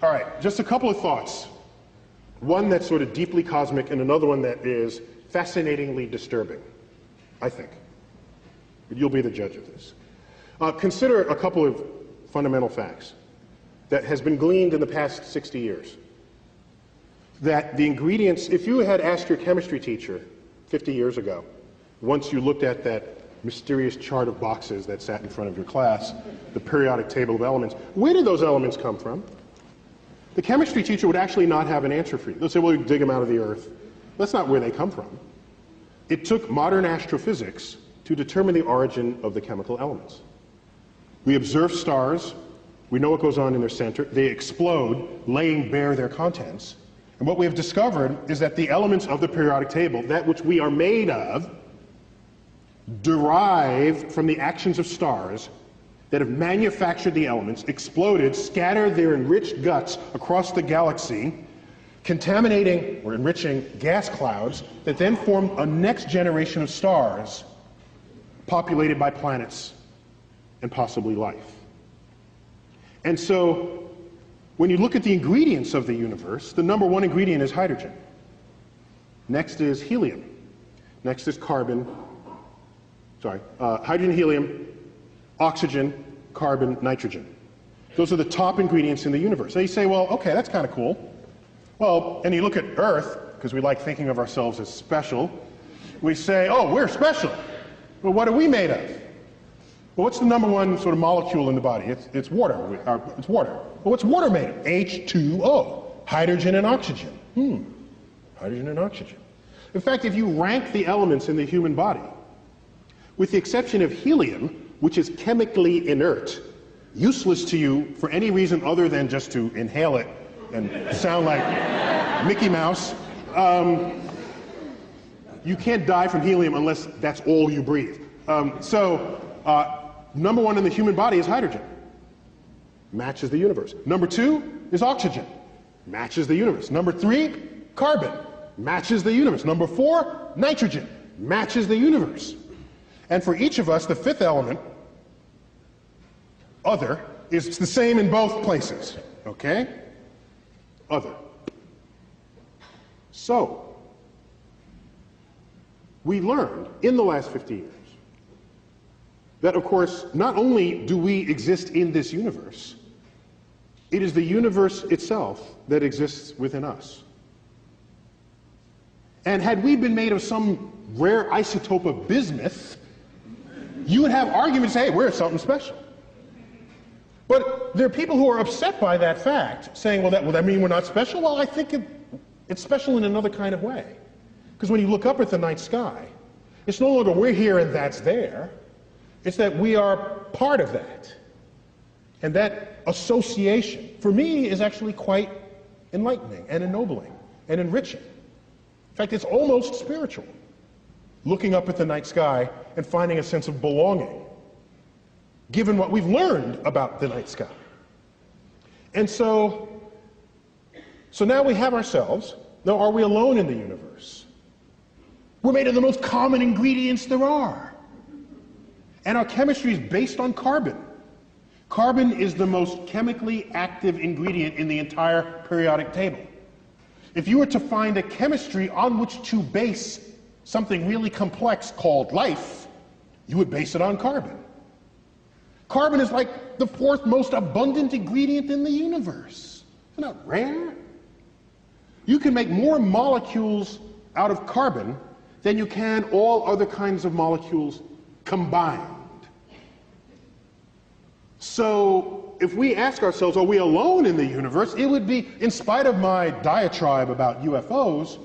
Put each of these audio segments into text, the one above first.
All right, just a couple of thoughts. One that's sort of deeply cosmic and another one that is fascinatingly disturbing, I think. But you'll be the judge of this. Consider a couple of fundamental facts that has been gleaned in the past 60 years. That the ingredients, if you had asked your chemistry teacher 50 years ago, once you looked at that mysterious chart of boxes that sat in front of your class, the periodic table of elements, where did those elements come from? The chemistry teacher would actually not have an answer for you. They'll say, well, you dig them out of the earth. That's not where they come from. It took modern astrophysics to determine the origin of the chemical elements. We observe stars. We know what goes on in their center. They explode, laying bare their contents. And what we have discovered is that the elements of the periodic table, that which we are made of, derive from the actions of stars that have manufactured the elements, exploded, scattered their enriched guts across the galaxy, contaminating or enriching gas clouds that then form a next generation of stars populated by planets and possibly life. And so, when you look at the ingredients of the universe, the number one ingredient is hydrogen. Next is helium. Next is hydrogen, helium, oxygen, carbon, nitrogen. Those are the top ingredients in the universe. So you say, well, okay, that's kind of cool. Well, and you look at Earth, because we like thinking of ourselves as special, we say, oh, we're special. Well, what are we made of? Well, what's the number one sort of molecule in the body? It's water. It's water. Well, what's water made of? H2O, hydrogen and oxygen. Hydrogen and oxygen. In fact, if you rank the elements in the human body, with the exception of helium, which is chemically inert, useless to you for any reason other than just to inhale it and sound like Mickey Mouse, you can't die from helium unless that's all you breathe. Number one in the human body is hydrogen. Matches the universe. Number two is oxygen. Matches the universe. Number three, carbon. Matches the universe. Number four, nitrogen. Matches the universe. And for each of us, the fifth element, other, is the same in both places. Okay? Other. So, we learned in the last 50 years that, of course, not only do we exist in this universe, it is the universe itself that exists within us. And had we been made of some rare isotope of bismuth, you would have arguments, hey, we're something special. But there are people who are upset by that fact, saying, well, that mean we're not special? Well, I think it's special in another kind of way. Because when you look up at the night sky, it's no longer we're here and that's there. It's that we are part of that. And that association, for me, is actually quite enlightening and ennobling and enriching. In fact, it's almost spiritual, looking up at the night sky and finding a sense of belonging, given what we've learned about the night sky. And so now we have ourselves. Now, are we alone in the universe? We're made of the most common ingredients there are. And our chemistry is based on carbon. Carbon is the most chemically active ingredient in the entire periodic table. If you were to find a chemistry on which to base something really complex called life, you would base it on carbon. Carbon is like the fourth most abundant ingredient in the universe. Isn't that rare? You can make more molecules out of carbon than you can all other kinds of molecules combined. So if we ask ourselves, are we alone in the universe? It would be, in spite of my diatribe about UFOs,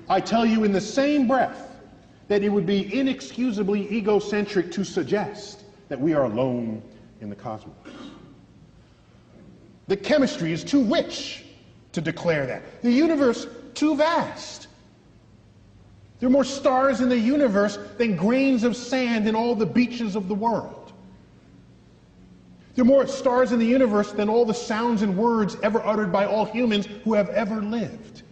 I tell you in the same breath that it would be inexcusably egocentric to suggest that we are alone in the cosmos. The chemistry is too rich to declare that. The universe too vast. There are more stars in the universe than grains of sand in all the beaches of the world. There are more stars in the universe than all the sounds and words ever uttered by all humans who have ever lived.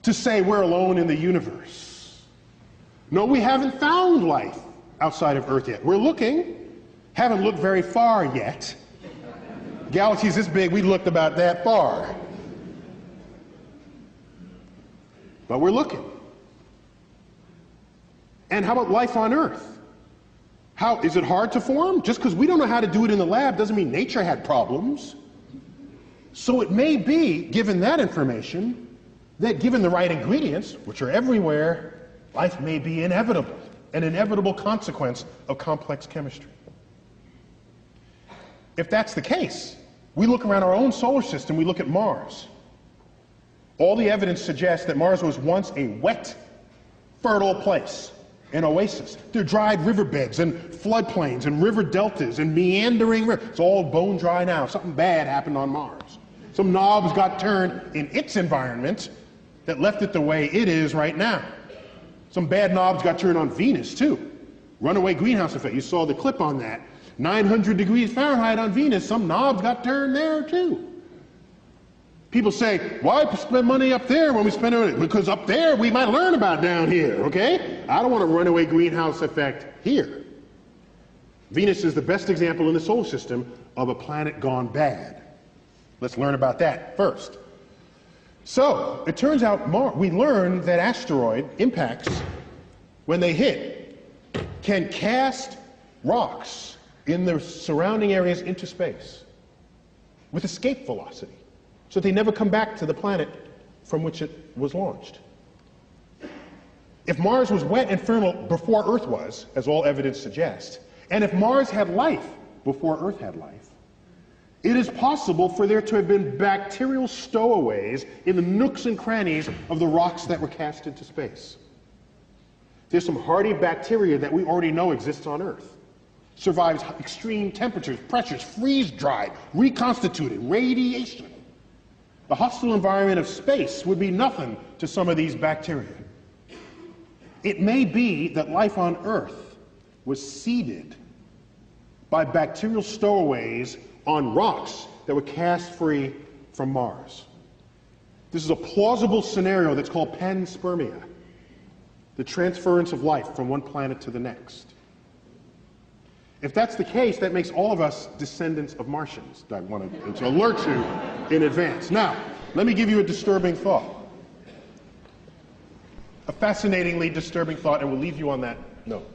To say we're alone in the universe. No, we haven't found life outside of Earth yet. We're looking, haven't looked very far yet. Galaxy's this big, we looked about that far. But we're looking. And how about life on Earth? How is it hard to form? Just because we don't know how to do it in the lab doesn't mean nature had problems. So it may be, given that information, that given the right ingredients, which are everywhere, life may be inevitable, an inevitable consequence of complex chemistry. If that's the case, we look around our own solar system, we look at Mars. All the evidence suggests that Mars was once a wet, fertile place, an oasis. There are dried riverbeds and floodplains and river deltas and meandering rivers. It's all bone dry now. Something bad happened on Mars. Some knobs got turned in its environment that left it the way it is right now. Some bad knobs got turned on Venus, too. Runaway greenhouse effect. You saw the clip on that. 900 degrees Fahrenheit on Venus. Some knobs got turned there, too. People say, why spend money up there when we spend it? Because up there we might learn about down here, okay? I don't want a runaway greenhouse effect here. Venus is the best example in the solar system of a planet gone bad. Let's learn about that first. So, it turns out we learned that asteroid impacts, when they hit, can cast rocks in the surrounding areas into space with escape velocity, so they never come back to the planet from which it was launched. If Mars was wet and fertile before Earth was, as all evidence suggests, and if Mars had life before Earth had life, it is possible for there to have been bacterial stowaways in the nooks and crannies of the rocks that were cast into space. There's some hardy bacteria that we already know exists on Earth. Survives extreme temperatures, pressures, freeze-dried, reconstituted, radiation. The hostile environment of space would be nothing to some of these bacteria. It may be that life on Earth was seeded by bacterial stowaways on rocks that were cast free from Mars. This is a plausible scenario that's called panspermia, the transference of life from one planet to the next. If that's the case, that makes all of us descendants of Martians. I want to alert you in advance. Now, let me give you a disturbing thought. A fascinatingly disturbing thought, and we'll leave you on that note.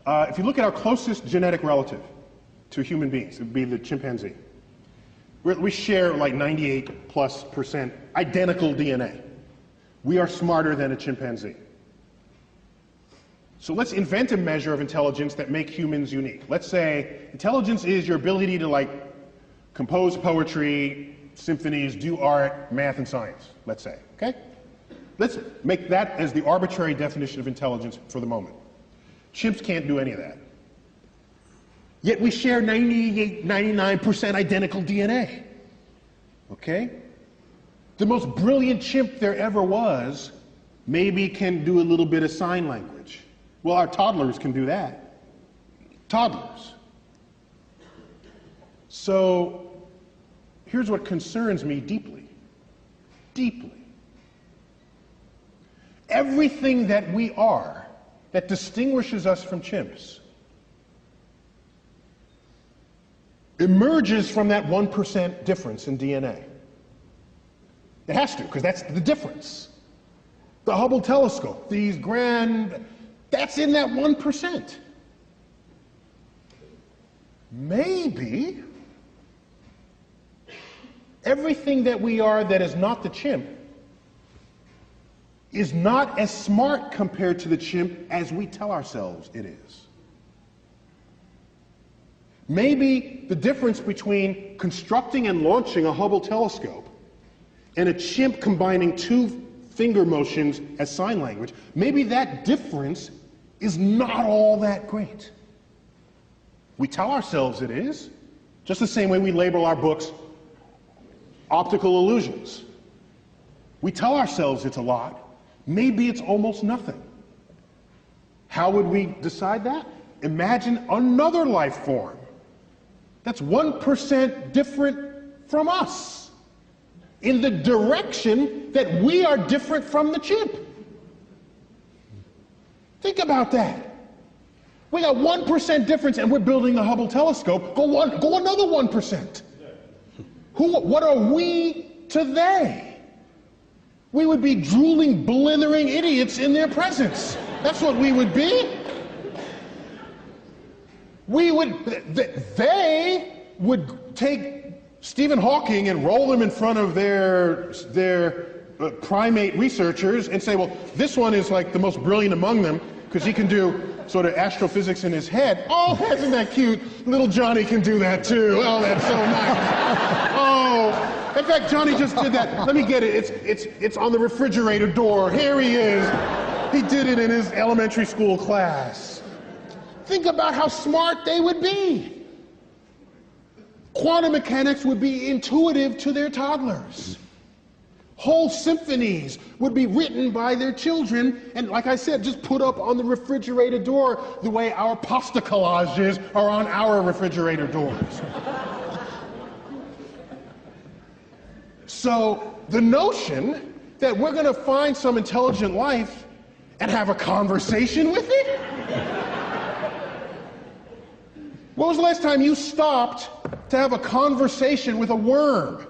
If you look at our closest genetic relative to human beings, it would be the chimpanzee. We share like 98+% identical DNA. We are smarter than a chimpanzee. So let's invent a measure of intelligence that make humans unique. Let's say intelligence is your ability to compose poetry, symphonies, do art, math, and science, let's say, okay? Let's make that as the arbitrary definition of intelligence for the moment. Chimps can't do any of that. Yet we share 98, 99% identical DNA. Okay? The most brilliant chimp there ever was maybe can do a little bit of sign language. Well, our toddlers can do that. Toddlers. So, here's what concerns me deeply. Deeply. Everything that we are that distinguishes us from chimps emerges from that 1% difference in DNA. It has to, because that's the difference. The Hubble telescope, that's in that 1%. Maybe everything that we are that is not the chimp is not as smart compared to the chimp as we tell ourselves it is. Maybe the difference between constructing and launching a Hubble telescope and a chimp combining two finger motions as sign language, maybe that difference is not all that great. We tell ourselves it is, just the same way we label our books optical illusions. We tell ourselves it's a lot. Maybe it's almost nothing. How would we decide that? Imagine another life form that's 1% different from us in the direction that we are different from the chimp. Think about that. We got 1% difference and we're building the Hubble telescope. Go another 1%. What are we to they? We would be drooling, blithering idiots in their presence. That's what we would be. They would take Stephen Hawking and roll him in front of their primate researchers and say, well, this one is like the most brilliant among them because he can do sort of astrophysics in his head. Oh, isn't that cute? Little Johnny can do that too. Oh, that's so nice. Oh, in fact, Johnny just did that. Let me get it. It's on the refrigerator door. Here he is. He did it in his elementary school class. Think about how smart they would be. Quantum mechanics would be intuitive to their toddlers. Whole symphonies would be written by their children and, like I said, just put up on the refrigerator door the way our pasta collages are on our refrigerator doors. So the notion that we're going to find some intelligent life and have a conversation with it? When was the last time you stopped to have a conversation with a worm?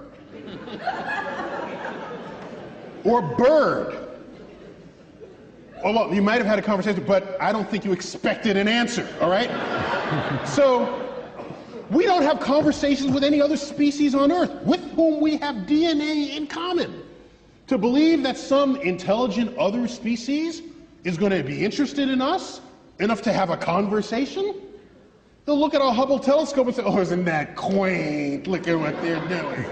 Or bird? Well, you might have had a conversation, but I don't think you expected an answer, all right? So, we don't have conversations with any other species on Earth with whom we have DNA in common. To believe that some intelligent other species is going to be interested in us enough to have a conversation? They'll look at our Hubble telescope and say, oh, isn't that quaint? Look at what they're doing.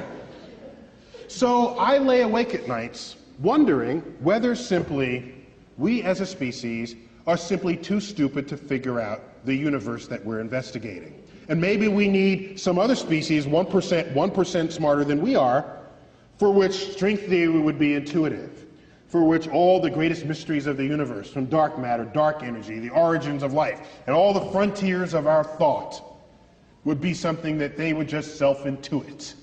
So I lay awake at nights wondering whether simply we as a species are simply too stupid to figure out the universe that we're investigating. And maybe we need some other species, 1% smarter than we are, for which string theory would be intuitive, for which all the greatest mysteries of the universe, from dark matter, dark energy, the origins of life, and all the frontiers of our thought would be something that they would just self-intuit.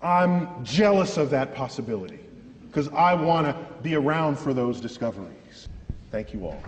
I'm jealous of that possibility because I want to be around for those discoveries. Thank you all.